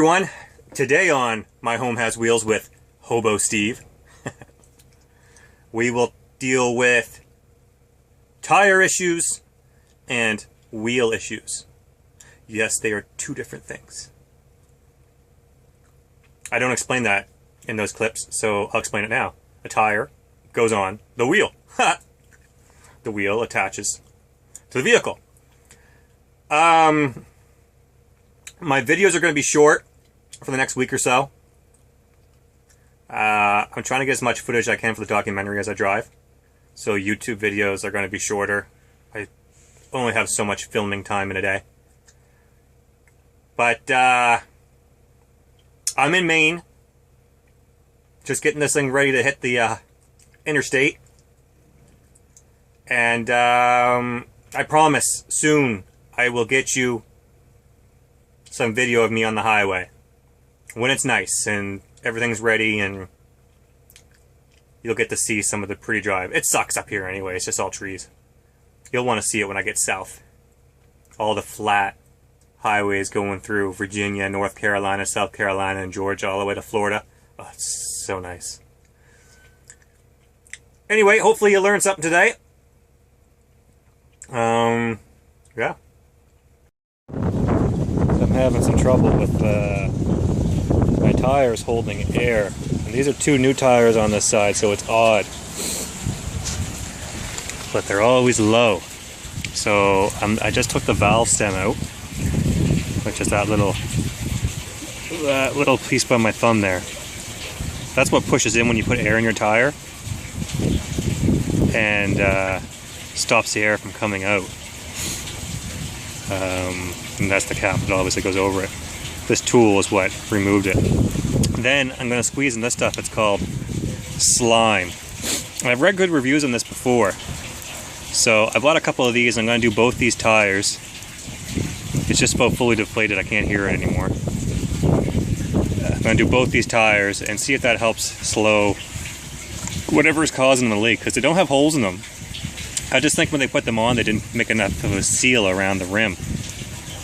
everyone. Today on My Home Has Wheels with Hobo Steve, we will deal with tire issues and wheel issues. Yes, they are two different things. I don't explain that in those clips, so I'll explain it now. A tire goes on the wheel. The wheel attaches to the vehicle. My videos are going to be short for the next week or so. I'm trying to get as much footage as I can for the documentary as I drive. So YouTube videos are going to be shorter. I only have so much filming time in a day. But I'm in Maine. Just getting this thing ready to hit the interstate. And I promise soon I will get you some video of me on the highway when it's nice and everything's ready, and you'll get to see some of the pretty drive. It sucks up here anyway, it's just all trees. You'll want to see it when I get south. All the flat highways going through Virginia, North Carolina, South Carolina, and Georgia, all the way to Florida. Oh, it's so nice. Anyway, hopefully you learned something today. Yeah. I'm having some trouble with my tires holding air. And these are two new tires on this side, so it's odd. But they're always low. So I just took the valve stem out, which is that little piece by my thumb there. That's what pushes in when you put air in your tire and stops the air from coming out. And that's the cap that obviously goes over it. This tool is what removed it. Then I'm going to squeeze in this stuff. It's called slime. I've read good reviews on this before. So I bought a couple of these. I'm going to do both these tires. It's just about fully deflated. I can't hear it anymore. I'm going to do both these tires and see if that helps slow whatever is causing the leak, because they don't have holes in them. I just think when they put them on, they didn't make enough of a seal around the rim.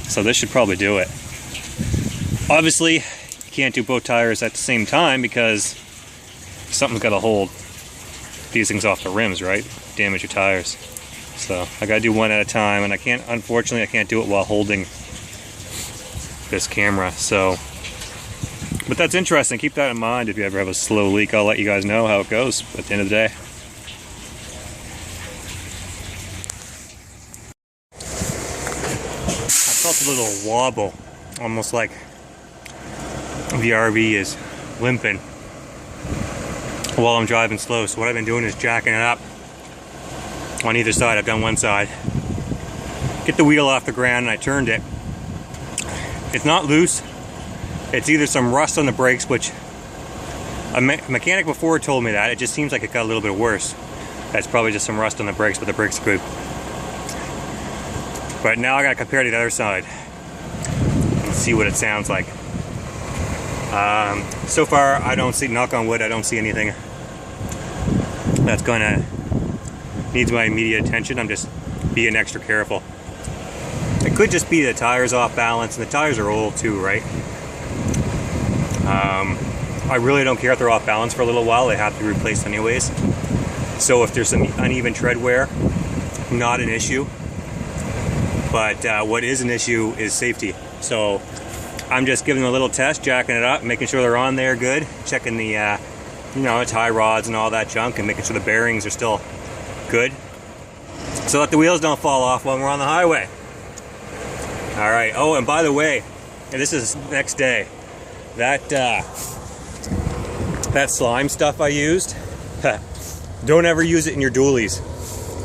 So this should probably do it. Obviously, you can't do both tires at the same time because something's got to hold these things off the rims, right? Damage your tires. So I got to do one at a time, and unfortunately, I can't do it while holding this camera. So, but that's interesting. Keep that in mind if you ever have a slow leak. I'll let you guys know how it goes at the end of the day. I felt a little wobble, almost like the RV is limping while I'm driving slow. So what I've been doing is jacking it up on either side. I've done one side. Get the wheel off the ground, and I turned it. It's not loose. It's either some rust on the brakes, which a mechanic before told me that. It just seems like it got a little bit worse. That's probably just some rust on the brakes, but the brakes are good. But now I gotta compare to the other side and see what it sounds like. So far, I don't see, knock on wood, I don't see anything that's gonna needs my immediate attention. I'm just being extra careful. It could just be the tires off balance, and the tires are old too, right? I really don't care if they're off balance for a little while. They have to be replaced anyways. So if there's some uneven tread wear, not an issue. But what is an issue is safety. So I'm just giving them a little test, jacking it up, making sure they're on there good, checking the tie rods and all that junk, and making sure the bearings are still good, so that the wheels don't fall off when we're on the highway. All right. Oh, and by the way, this is next day. That slime stuff I used, don't ever use it in your dualies.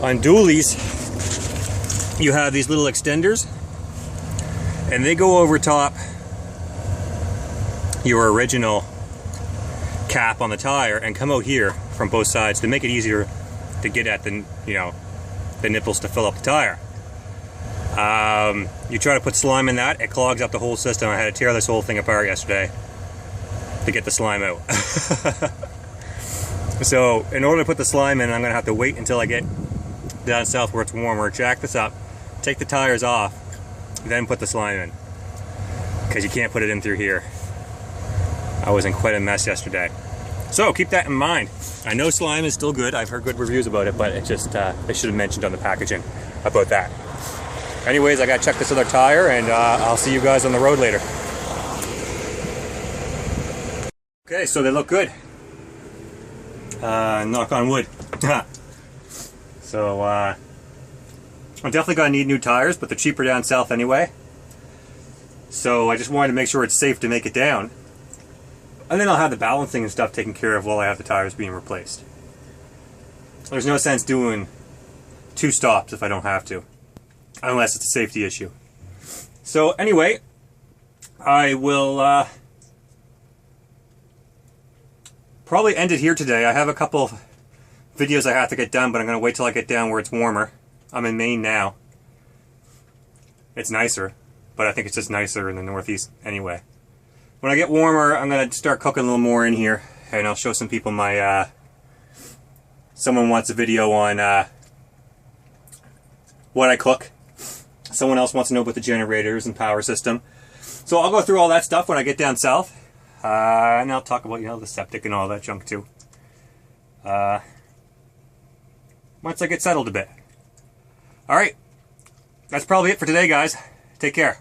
On dualies, you have these little extenders, and they go over top your original cap on the tire and come out here from both sides to make it easier to get at the nipples to fill up the tire. You try to put slime in that, it clogs up the whole system. I had to tear this whole thing apart yesterday to get the slime out. So in order to put the slime in, I'm gonna have to wait until I get down south where it's warmer, jack this up, take the tires off, then put the slime in, because you can't put it in through here. I was in quite a mess yesterday. So keep that in mind. I know slime is still good. I've heard good reviews about it, but it just, they should have mentioned on the packaging about that. Anyways, I gotta check this other tire, and I'll see you guys on the road later. Okay, so they look good. Knock on wood. So, I'm definitely gonna need new tires, but they're cheaper down south anyway. So I just wanted to make sure it's safe to make it down. And then I'll have the balancing and stuff taken care of while I have the tires being replaced. There's no sense doing 2 stops if I don't have to. Unless it's a safety issue. So anyway, I will probably end it here today. I have a couple videos I have to get done, but I'm going to wait till I get down where it's warmer. I'm in Maine now. It's nicer, but I think it's just nicer in the Northeast anyway. When I get warmer, I'm going to start cooking a little more in here, and I'll show some people my, someone wants a video on what I cook. Someone else wants to know about the generators and power system. So I'll go through all that stuff when I get down south. And I'll talk about, you know, the septic and all that junk too. Once I get settled a bit. Alright. That's probably it for today, guys. Take care.